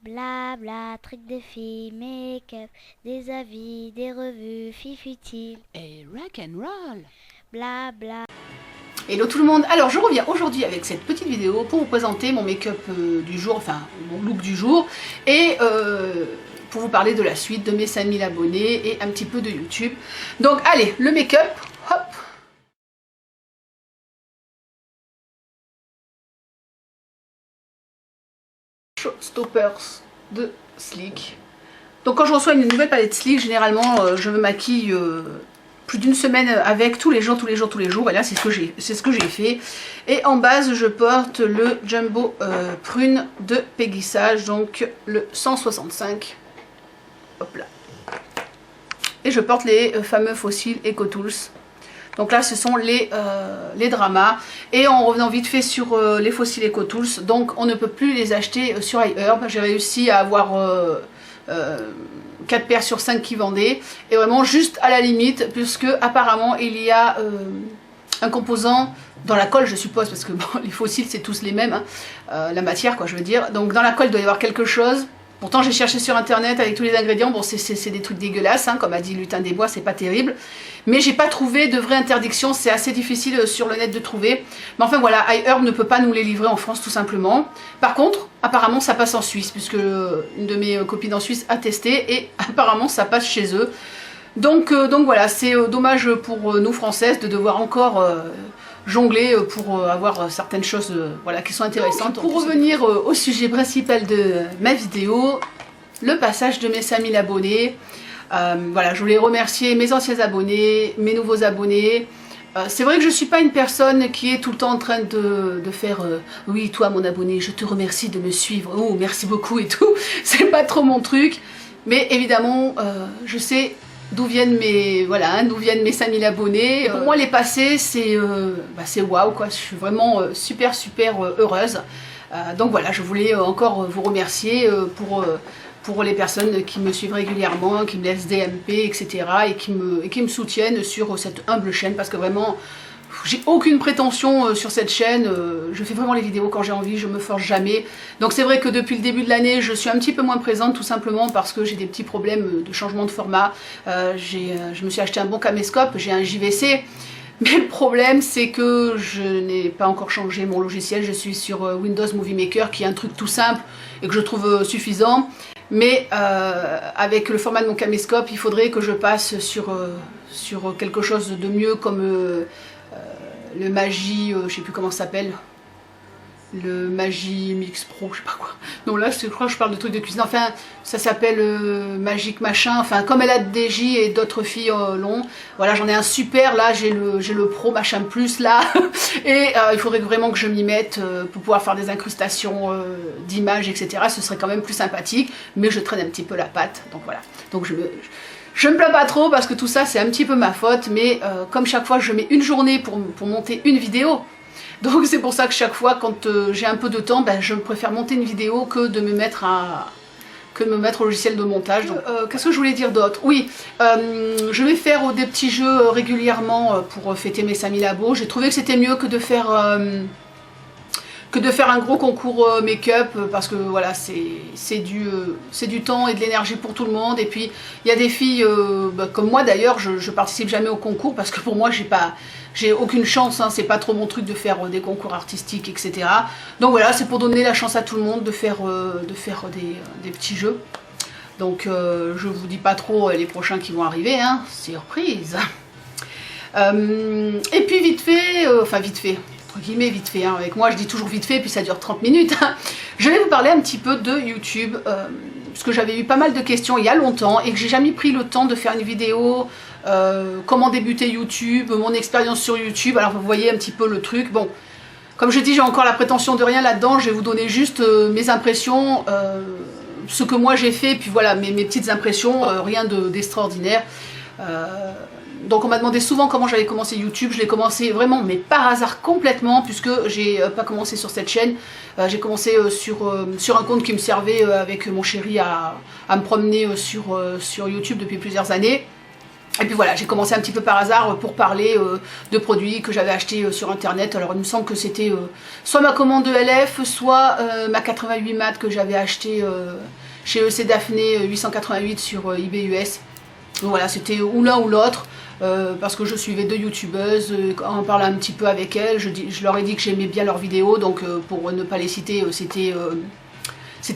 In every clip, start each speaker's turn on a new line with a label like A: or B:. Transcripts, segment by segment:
A: Blabla, trucs de filles, make-up, des avis, des revues, fifutiles.
B: Et rock and roll.
A: Blabla.
C: Hello tout le monde, alors je reviens aujourd'hui avec cette petite vidéo pour vous présenter mon make-up du jour, enfin mon look du jour, et pour vous parler de la suite de mes 5000 abonnés et un petit peu de YouTube. Donc allez, le make-up, hop. Showstoppers de Sleek. Donc quand je reçois une nouvelle palette Sleek, généralement je me maquille plus d'une semaine avec tous les jours, et là c'est ce que j'ai fait. Et en base je porte le Jumbo Prune de Peggy Sage, donc le 165. Hop là. Et je porte les fameux fossiles Eco Tools. Donc là ce sont les dramas. Et en revenant vite fait sur les fossiles Eco Tools, donc on ne peut plus les acheter sur iHerb. J'ai réussi à avoir 4 paires sur 5 qui vendaient, et vraiment juste à la limite, puisque apparemment il y a un composant dans la colle, je suppose, parce que bon, les fossiles c'est tous les mêmes, hein, la matière quoi je veux dire, donc dans la colle il doit y avoir quelque chose. Pourtant j'ai cherché sur internet avec tous les ingrédients, bon c'est des trucs dégueulasses, hein, comme a dit Lutin des Bois, c'est pas terrible, mais j'ai pas trouvé de vraie interdiction, c'est assez difficile sur le net de trouver. Mais enfin voilà, iHerb ne peut pas nous les livrer en France tout simplement. Par contre, apparemment ça passe en Suisse, puisque une de mes copines en Suisse a testé, et apparemment ça passe chez eux. Donc voilà, c'est dommage pour nous françaises de devoir encore jongler pour avoir certaines choses voilà, qui sont intéressantes. Donc, pour revenir au sujet principal de ma vidéo, le passage de mes 5000 abonnés. Voilà, je voulais remercier mes anciens abonnés, mes nouveaux abonnés. C'est vrai que je ne suis pas une personne qui est tout le temps en train de faire oui toi mon abonné, je te remercie de me suivre, oh merci beaucoup et tout. C'est pas trop mon truc, mais évidemment je sais d'où viennent mes voilà, hein, d'où viennent mes 5000 abonnés. Pour moi les passer c'est waouh quoi, je suis vraiment super heureuse. Donc voilà, je voulais encore vous remercier pour les personnes qui me suivent régulièrement, qui me laissent DMP, etc. et qui me soutiennent sur cette humble chaîne, parce que vraiment j'ai aucune prétention sur cette chaîne, je fais vraiment les vidéos quand j'ai envie, je me force jamais. Donc c'est vrai que depuis le début de l'année, je suis un petit peu moins présente, tout simplement parce que j'ai des petits problèmes de changement de format. Je me suis acheté un bon caméscope, j'ai un JVC, mais le problème c'est que je n'ai pas encore changé mon logiciel, je suis sur Windows Movie Maker, qui est un truc tout simple et que je trouve suffisant. Mais avec le format de mon caméscope, il faudrait que je passe sur quelque chose de mieux, comme le Magi, je sais plus comment ça s'appelle, le Magi Mix Pro, je sais pas quoi. Non là je crois que je parle de trucs de cuisine, enfin ça s'appelle Magic machin, enfin comme elle a DJ et d'autres filles l'ont. Voilà, j'en ai un super, là j'ai le Pro machin plus là, et il faudrait vraiment que je m'y mette pour pouvoir faire des incrustations d'images, etc. Ce serait quand même plus sympathique, mais je traîne un petit peu la patte, donc voilà. Donc je me plains pas trop, parce que tout ça c'est un petit peu ma faute, mais comme chaque fois je mets une journée pour monter une vidéo, donc c'est pour ça que chaque fois quand j'ai un peu de temps, ben, je préfère monter une vidéo que de me mettre au logiciel de montage. Qu'est-ce que je voulais dire d'autre? Oui, je vais faire des petits jeux régulièrement pour fêter mes 5000 abos. J'ai trouvé que c'était mieux que de faire un gros concours make-up, parce que voilà, c'est du temps et de l'énergie pour tout le monde. Et puis il y a des filles comme moi d'ailleurs, je participe jamais au concours, parce que pour moi j'ai aucune chance, hein, c'est pas trop mon truc de faire des concours artistiques, etc. Donc voilà, c'est pour donner la chance à tout le monde de faire des petits jeux. Donc je vous dis pas trop les prochains qui vont arriver, hein, surprise. Et puis vite fait, enfin vite fait, entre guillemets vite fait, hein, avec moi je dis toujours vite fait puis ça dure 30 minutes, hein. Je vais vous parler un petit peu de YouTube, parce que j'avais eu pas mal de questions il y a longtemps et que j'ai jamais pris le temps de faire une vidéo, comment débuter YouTube, mon expérience sur YouTube. Alors vous voyez un petit peu le truc, bon, comme je dis j'ai encore la prétention de rien là-dedans, je vais vous donner juste mes impressions, ce que moi j'ai fait, puis voilà mes petites impressions, rien d'extraordinaire. Donc on m'a demandé souvent comment j'avais commencé YouTube. Je l'ai commencé vraiment mais par hasard complètement, puisque j'ai pas commencé sur cette chaîne, j'ai commencé sur un compte qui me servait avec mon chéri à me promener sur YouTube depuis plusieurs années. Et puis voilà, j'ai commencé un petit peu par hasard pour parler de produits que j'avais achetés sur internet. Alors il me semble que c'était soit ma commande de LF, soit ma 88 mat que j'avais acheté chez EC Daphné 888 sur eBay US. Donc voilà, c'était ou l'un ou l'autre. Parce que je suivais deux youtubeuses, on parlait un petit peu avec elles, je leur ai dit que j'aimais bien leurs vidéos, donc pour ne pas les citer, c'était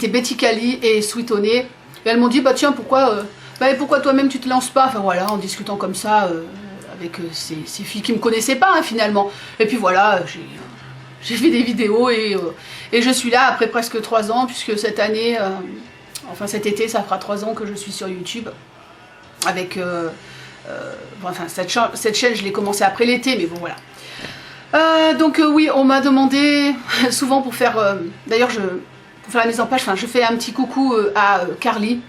C: Betty Cali et Sweet Honey. Et elles m'ont dit, bah tiens, pourquoi toi-même tu te lances pas? Enfin voilà, en discutant comme ça avec ces filles qui me connaissaient pas hein, finalement. Et puis voilà, j'ai fait des vidéos et je suis là après presque 3 ans, puisque cette année, enfin cet été, ça fera 3 ans que je suis sur YouTube avec... enfin, cette chaîne, je l'ai commencé après l'été, mais bon, voilà. Donc oui, on m'a demandé souvent pour faire... D'ailleurs, pour faire la mise en page, je fais un petit coucou à Carly,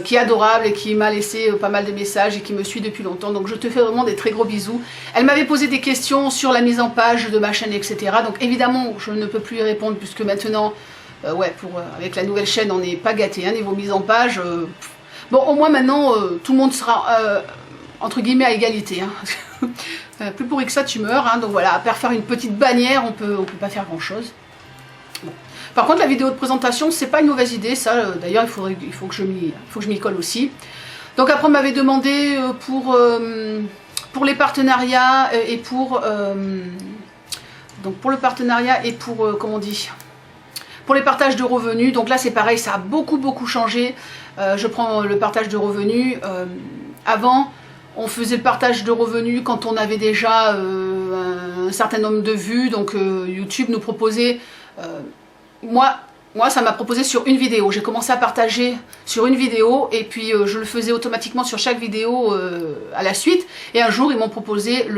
C: qui est adorable et qui m'a laissé pas mal de messages et qui me suit depuis longtemps. Donc je te fais vraiment des très gros bisous. Elle m'avait posé des questions sur la mise en page de ma chaîne, etc. Donc évidemment, je ne peux plus y répondre puisque maintenant, avec la nouvelle chaîne, on n'est pas gâté, hein, niveau mise en page. Bon, au moins maintenant, tout le monde sera... entre guillemets à égalité, hein. Plus pourri que ça tu meurs, hein. Donc voilà, à part faire une petite bannière, on peut pas faire grand chose. Bon. Par contre la vidéo de présentation c'est pas une mauvaise idée, ça d'ailleurs il faut que je m'y colle aussi. Donc après on m'avait demandé pour les partenariats et pour le partenariat et pour comment on dit, pour les partages de revenus. Donc là c'est pareil, ça a beaucoup changé. Je prends le partage de revenus. Avant on faisait le partage de revenus quand on avait déjà un certain nombre de vues, donc YouTube nous proposait, moi ça m'a proposé sur une vidéo, j'ai commencé à partager sur une vidéo et puis je le faisais automatiquement sur chaque vidéo à la suite, et un jour ils m'ont proposé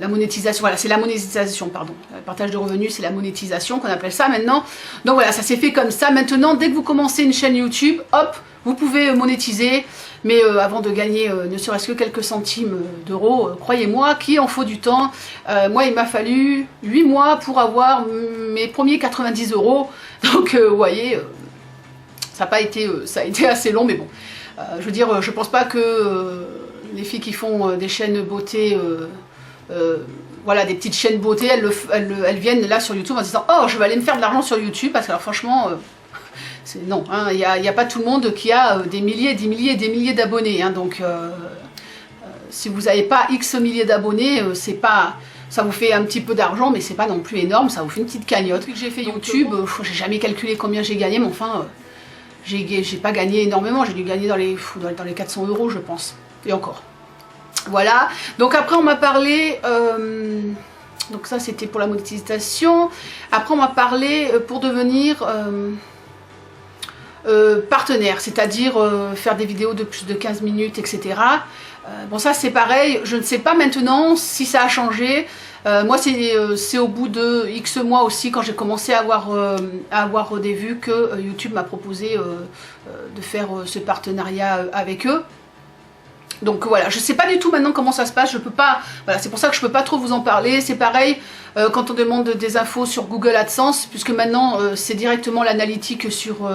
C: la monétisation, voilà, c'est la monétisation, pardon. Le partage de revenus, c'est la monétisation qu'on appelle ça maintenant. Donc voilà, ça s'est fait comme ça. Maintenant, dès que vous commencez une chaîne YouTube, hop, vous pouvez monétiser. Mais avant de gagner ne serait-ce que quelques centimes d'euros, croyez-moi qu'il en faut du temps. Moi, il m'a fallu 8 mois pour avoir mes premiers 90 euros. Donc, vous voyez, ça a été assez long, mais bon. Je veux dire, je pense pas que les filles qui font des chaînes beauté... voilà, des petites chaînes beauté, elles viennent là sur YouTube en disant « Oh, je vais aller me faire de l'argent sur YouTube » parce que alors franchement, non, il n'y a pas tout le monde qui a des milliers, des milliers d'abonnés. Hein, donc, si vous n'avez pas X milliers d'abonnés, c'est pas... Ça vous fait un petit peu d'argent, mais c'est pas non plus énorme, ça vous fait une petite cagnotte. Depuis que j'ai fait YouTube, j'ai jamais calculé combien j'ai gagné, mais enfin, j'ai pas gagné énormément, j'ai dû gagner dans les 400 euros, je pense, et encore. Voilà, donc après on m'a parlé, donc ça c'était pour la monétisation, après on m'a parlé pour devenir partenaire, c'est-à-dire faire des vidéos de plus de 15 minutes, etc. Bon ça c'est pareil, je ne sais pas maintenant si ça a changé. Moi c'est au bout de X mois aussi, quand j'ai commencé à avoir des vues, que YouTube m'a proposé de faire ce partenariat avec eux. Donc voilà, je sais pas du tout maintenant comment ça se passe, je peux pas, voilà, c'est pour ça que je peux pas trop vous en parler. C'est pareil quand on demande des infos sur Google AdSense, puisque maintenant c'est directement l'analytique sur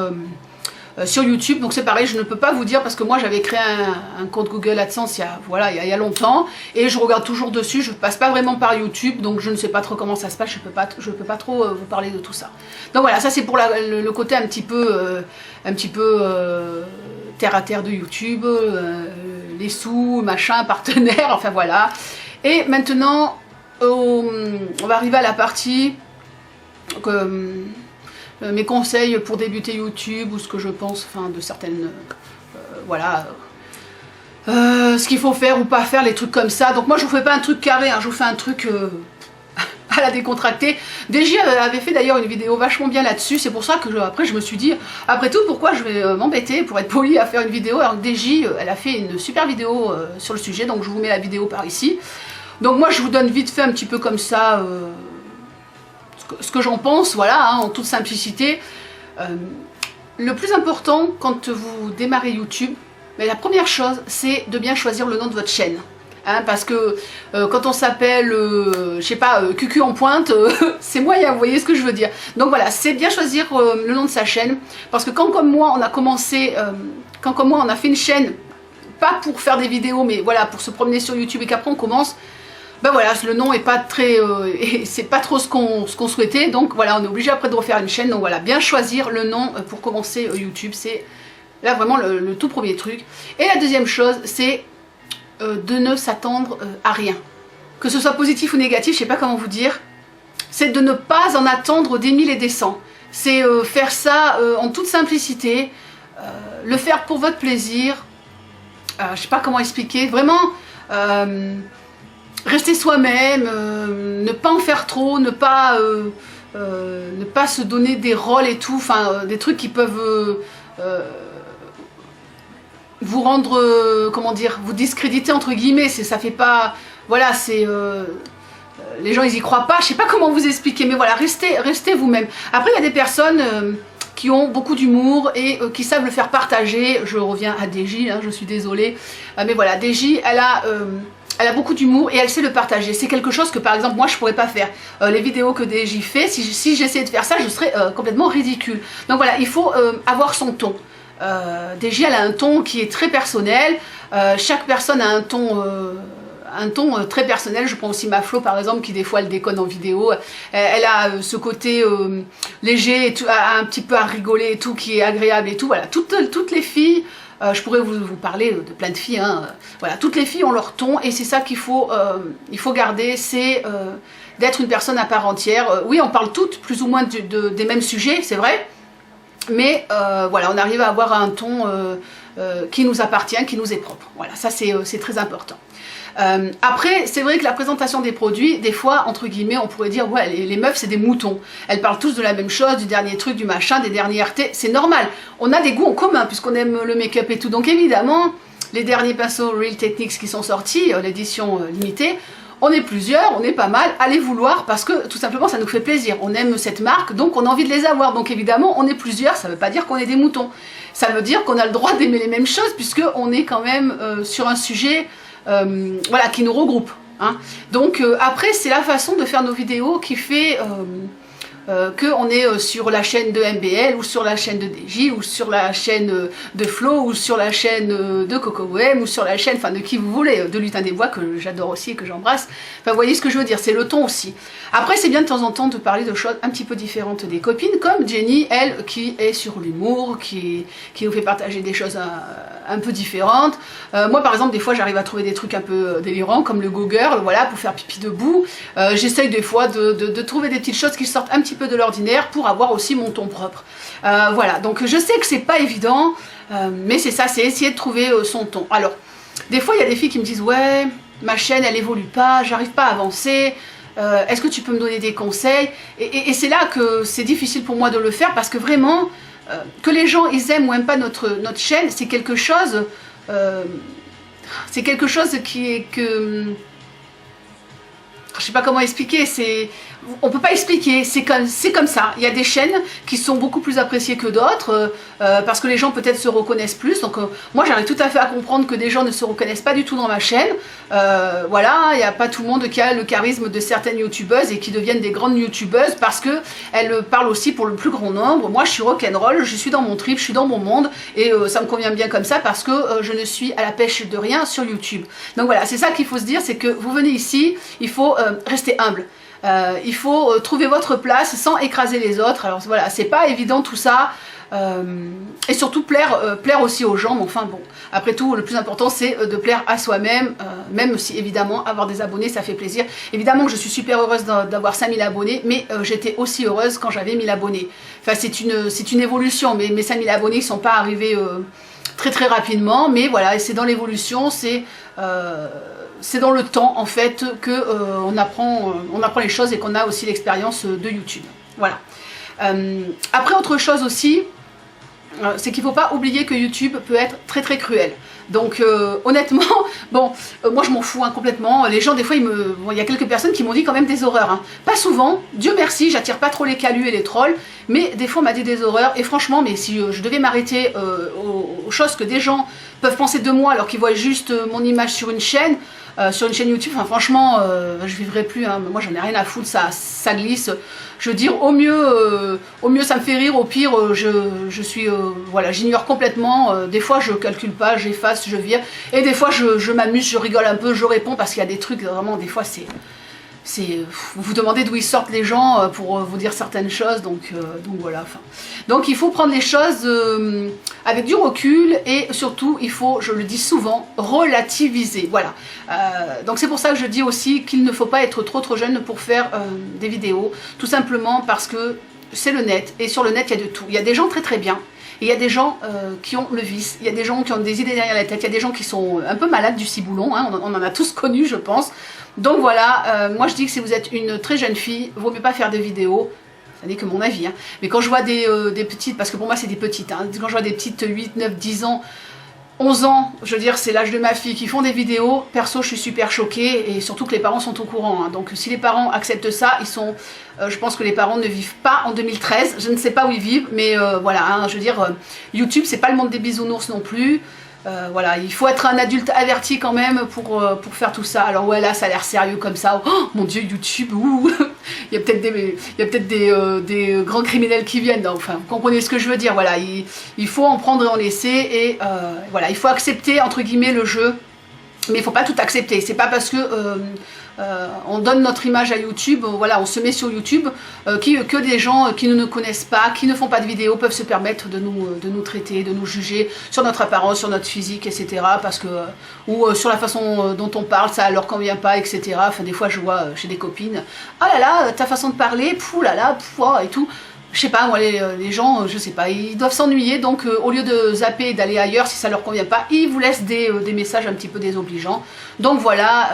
C: YouTube, donc c'est pareil, je ne peux pas vous dire, parce que moi j'avais créé un compte Google AdSense il y a longtemps, et je regarde toujours dessus, je passe pas vraiment par YouTube, donc je ne sais pas trop comment ça se passe, je peux pas trop vous parler de tout ça. Donc voilà, ça c'est pour le côté un petit peu terre à terre de YouTube, les sous, machin, partenaire, enfin voilà. Et maintenant, on va arriver à la partie mes conseils pour débuter YouTube, ou ce que je pense, enfin, de certaines, voilà, ce qu'il faut faire ou pas faire, les trucs comme ça. Donc moi je vous fais pas un truc carré, hein, je vous fais un truc à la décontractée. DJ avait fait d'ailleurs une vidéo vachement bien là-dessus, c'est pour ça que après je me suis dit, après tout, pourquoi je vais m'embêter pour être poli à faire une vidéo, alors que DJ, elle a fait une super vidéo sur le sujet, donc je vous mets la vidéo par ici. Donc moi je vous donne vite fait un petit peu comme ça ce que j'en pense, voilà, hein, en toute simplicité. Le plus important quand vous démarrez YouTube, mais la première chose, c'est de bien choisir le nom de votre chaîne. Hein, parce que quand on s'appelle, je sais pas, Cucu en pointe, c'est moyen, vous voyez ce que je veux dire. Donc voilà, c'est bien choisir le nom de sa chaîne, parce que quand comme moi on a commencé, quand comme moi on a fait une chaîne pas pour faire des vidéos, mais voilà, pour se promener sur YouTube et qu'après on commence, ben voilà, le nom est pas très, c'est pas trop ce qu'on souhaitait, donc voilà, on est obligé après de refaire une chaîne, donc voilà, bien choisir le nom pour commencer YouTube, c'est là vraiment le tout premier truc. Et la deuxième chose, c'est de ne s'attendre à rien. Que ce soit positif ou négatif, je sais pas comment vous dire, c'est de ne pas en attendre des mille et des cents. C'est faire ça en toute simplicité, le faire pour votre plaisir, je sais pas comment expliquer, vraiment rester soi-même, ne pas en faire trop, ne pas se donner des rôles et tout, enfin des trucs qui peuvent vous rendre, comment dire, vous discréditer entre guillemets, ça fait pas, voilà, c'est les gens ils y croient pas, je sais pas comment vous expliquer, mais voilà, restez vous-même. Après il y a des personnes qui ont beaucoup d'humour et qui savent le faire partager. Je reviens à DJ, hein, je suis désolée, mais voilà, DJ elle a beaucoup d'humour et elle sait le partager. C'est quelque chose que par exemple moi je pourrais pas faire. Les vidéos que DJ fait, si j'essayais de faire ça, je serais complètement ridicule. Donc voilà, il faut avoir son ton. DJ elle a un ton qui est très personnel, chaque personne a un ton très personnel. Je prends aussi ma Flo par exemple qui des fois elle déconne en vidéo, elle a ce côté léger et tout, un petit peu à rigoler et tout qui est agréable et tout. Voilà, toutes les filles, je pourrais vous parler de plein de filles, hein, voilà, toutes les filles ont leur ton et c'est ça qu'il faut, il faut garder, c'est d'être une personne à part entière. Oui, on parle toutes plus ou moins des mêmes sujets, c'est vrai, mais voilà, on arrive à avoir un ton qui nous appartient, qui nous est propre. Voilà, ça c'est très important. Après, c'est vrai que la présentation des produits, des fois, entre guillemets, on pourrait dire, ouais, les meufs, c'est des moutons. Elles parlent tous de la même chose, du dernier truc, du machin, des derniers RT. C'est normal. On a des goûts en commun, puisqu'on aime le make-up et tout. Donc, évidemment, les derniers pinceaux Real Techniques qui sont sortis, l'édition limitée, on est plusieurs, on est pas mal. Allez vouloir, parce que, tout simplement, ça nous fait plaisir. On aime cette marque, donc on a envie de les avoir. Donc, évidemment, on est plusieurs. Ça veut pas dire qu'on est des moutons. Ça veut dire qu'on a le droit d'aimer les mêmes choses, puisqu'on est quand même sur un sujet... voilà, qui nous regroupe, hein. Donc après c'est la façon de faire nos vidéos qui fait qu'on est sur la chaîne de MBL ou sur la chaîne de DJ ou sur la chaîne de Flo ou sur la chaîne de CocoWM ou sur la chaîne, enfin de qui vous voulez, de Lutin des Bois que j'adore aussi et que j'embrasse. Enfin vous voyez ce que je veux dire, c'est le ton aussi. Après c'est bien de temps en temps de parler de choses un petit peu différentes des copines, comme Jenny, elle, qui est sur l'humour, qui nous fait partager des choses un peu différentes. Moi par exemple des fois j'arrive à trouver des trucs un peu délirants comme le Go Girl, voilà, pour faire pipi debout. J'essaye des fois de trouver des petites choses qui sortent un petit peu de l'ordinaire pour avoir aussi mon ton propre. Voilà, donc je sais que c'est pas évident, mais c'est ça, c'est essayer de trouver son ton. Alors, des fois il y a des filles qui me disent ouais, ma chaîne elle évolue pas, j'arrive pas à avancer, est-ce que tu peux me donner des conseils? Et c'est là que c'est difficile pour moi de le faire parce que vraiment, que les gens ils aiment ou aiment pas notre chaîne, c'est quelque chose qui est que... Je sais pas comment expliquer, on peut pas expliquer, c'est comme ça. Il y a des chaînes qui sont beaucoup plus appréciées que d'autres, parce que les gens peut-être se reconnaissent plus. Donc moi j'arrive tout à fait à comprendre que des gens ne se reconnaissent pas du tout dans ma chaîne. Voilà, il n'y a pas tout le monde qui a le charisme de certaines youtubeuses et qui deviennent des grandes youtubeuses parce que elles parlent aussi pour le plus grand nombre. Moi je suis rock'n'roll, je suis dans mon trip, je suis dans mon monde et ça me convient bien comme ça parce que je ne suis à la pêche de rien sur YouTube. Donc voilà, c'est ça qu'il faut se dire, c'est que vous venez ici, il faut rester humble. Il faut trouver votre place sans écraser les autres. Alors voilà, c'est pas évident tout ça. Et surtout plaire aussi aux gens. Mais enfin bon, après tout, le plus important c'est de plaire à soi-même. Même si évidemment avoir des abonnés ça fait plaisir. Évidemment que je suis super heureuse d'avoir 5000 abonnés, mais j'étais aussi heureuse quand j'avais 1000 abonnés. Enfin c'est une évolution, mais mes 5000 abonnés ne sont pas arrivés très rapidement. Mais voilà, et c'est dans l'évolution, c'est dans le temps en fait que on apprend les choses et qu'on a aussi l'expérience de YouTube. Voilà. Après autre chose aussi, c'est qu'il ne faut pas oublier que YouTube peut être très cruel. Donc honnêtement, bon, moi je m'en fous hein, complètement. Les gens des fois, il y a quelques personnes qui m'ont dit quand même des horreurs. Hein. Pas souvent, Dieu merci, j'attire pas trop les calus et les trolls, mais des fois on m'a dit des horreurs. Et franchement, mais si je devais m'arrêter aux choses que des gens peuvent penser de moi alors qu'ils voient juste mon image sur une chaîne, sur une chaîne YouTube. Enfin, franchement, je vivrai plus. Hein. Moi, j'en ai rien à foutre, ça glisse. Je veux dire, au mieux, ça me fait rire. Au pire, je suis, voilà, j'ignore complètement. Des fois, je calcule pas, j'efface, je vire. Et des fois, je m'amuse, je rigole un peu, je réponds parce qu'il y a des trucs vraiment, des fois, vous vous demandez d'où ils sortent les gens pour vous dire certaines choses, donc voilà. Enfin, donc il faut prendre les choses avec du recul et surtout il faut, je le dis souvent, relativiser. Voilà. Donc c'est pour ça que je dis aussi qu'il ne faut pas être trop jeune pour faire des vidéos, tout simplement parce que c'est le net et sur le net il y a de tout. Il y a des gens très bien. Et il y a des gens qui ont le vice, il y a des gens qui ont des idées derrière la tête, il y a des gens qui sont un peu malades du ciboulon, hein, on en a tous connu je pense. Donc voilà, moi je dis que si vous êtes une très jeune fille, vaut mieux pas faire de vidéos, ça n'est que mon avis, hein. Mais quand je vois des petites, parce que pour moi c'est des petites, hein, quand je vois des petites 8, 9, 10 ans, 11 ans, je veux dire c'est l'âge de ma fille, qui font des vidéos, perso je suis super choquée, et surtout que les parents sont au courant, hein. Donc si les parents acceptent ça, ils sont, je pense que les parents ne vivent pas en 2013, je ne sais pas où ils vivent, mais voilà, hein, je veux dire, YouTube c'est pas le monde des bisounours non plus. Voilà, il faut être un adulte averti quand même pour faire tout ça. Alors ouais, là ça a l'air sérieux comme ça. Oh mon dieu, YouTube, ouh. Il y a peut-être des grands criminels qui viennent. Enfin, vous comprenez ce que je veux dire. Voilà, il faut en prendre et en laisser. Et voilà, il faut accepter entre guillemets le jeu. Mais il faut pas tout accepter. C'est pas parce que on donne notre image à YouTube, voilà, on se met sur YouTube, que des gens qui ne nous connaissent pas, qui ne font pas de vidéos, peuvent se permettre de nous traiter, de nous juger sur notre apparence, sur notre physique, etc. Parce que, ou sur la façon dont on parle, ça leur convient pas, etc. Enfin, des fois, je vois chez des copines, ah là là, ta façon de parler, pou là là, pou, et tout. Je sais pas, moi, les gens, je sais pas, ils doivent s'ennuyer, donc au lieu de zapper et d'aller ailleurs, si ça leur convient pas, ils vous laissent des messages un petit peu désobligeants. Donc voilà,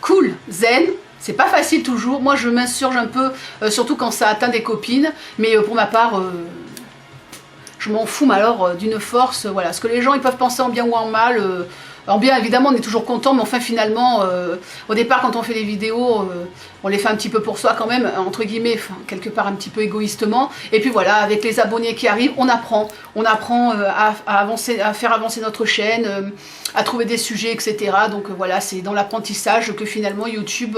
C: cool, zen, c'est pas facile toujours. Moi, je m'insurge un peu, surtout quand ça atteint des copines, mais pour ma part, je m'en fous, mais alors d'une force, voilà. Ce que les gens, ils peuvent penser en bien ou en mal. En bien, évidemment, on est toujours content, mais enfin, finalement, au départ, quand on fait des vidéos, on les fait un petit peu pour soi quand même, entre guillemets, enfin, quelque part un petit peu égoïstement. Et puis voilà, avec les abonnés qui arrivent, on apprend à faire avancer notre chaîne, à trouver des sujets, etc. Donc voilà, c'est dans l'apprentissage que finalement YouTube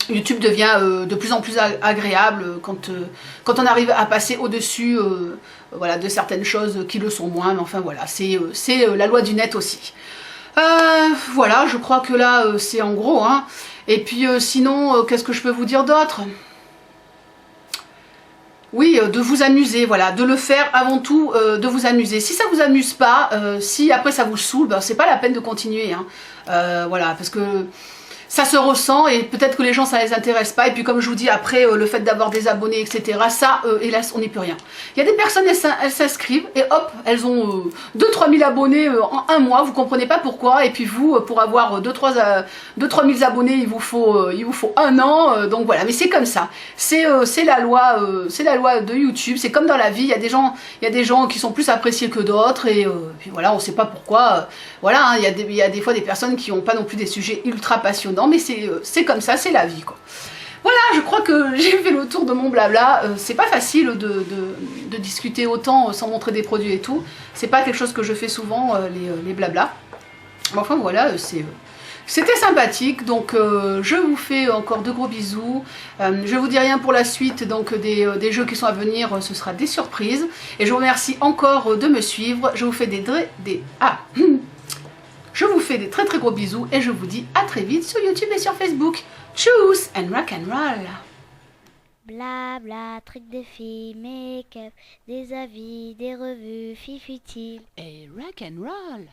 C: devient de plus en plus agréable quand on arrive à passer au-dessus voilà, de certaines choses qui le sont moins. Mais enfin voilà, c'est la loi du net aussi. Voilà, je crois que là c'est en gros, hein. Et puis sinon, qu'est-ce que je peux vous dire d'autre? Oui, de vous amuser, voilà, de le faire avant tout, de vous amuser. Si ça vous amuse pas, si après ça vous saoule, ben, c'est pas la peine de continuer, hein. Voilà, parce que ça se ressent et peut-être que les gens ça les intéresse pas. Et puis comme je vous dis, après le fait d'avoir des abonnés, etc., ça, hélas, on n'y peut rien. Il y a des personnes, elles s'inscrivent et hop, elles ont 2-3 000 abonnés en un mois, vous comprenez pas pourquoi. Et puis vous, pour avoir 2-3 000 abonnés, il vous faut un an. Donc voilà, mais c'est comme ça. C'est la loi de YouTube. C'est comme dans la vie, il y a des gens qui sont plus appréciés que d'autres. Et puis voilà, on sait pas pourquoi. Voilà, hein, il y a des fois des personnes qui n'ont pas non plus des sujets ultra passionnants. Mais c'est comme ça, c'est la vie, quoi. Voilà, je crois que j'ai fait le tour de mon blabla. C'est pas facile de discuter autant sans montrer des produits et tout. C'est pas quelque chose que je fais souvent, les blabla. Mais enfin voilà, c'était sympathique. Donc je vous fais encore de gros bisous. Je vous dis rien pour la suite, donc des jeux qui sont à venir, ce sera des surprises. Et je vous remercie encore de me suivre. Je vous fais je vous fais des très très gros bisous et je vous dis à très vite sur YouTube et sur Facebook. Tchuss and rock and roll.
A: Blabla, trucs de filles, make-up, des avis, des revues, fifutile.
B: Et rock and roll.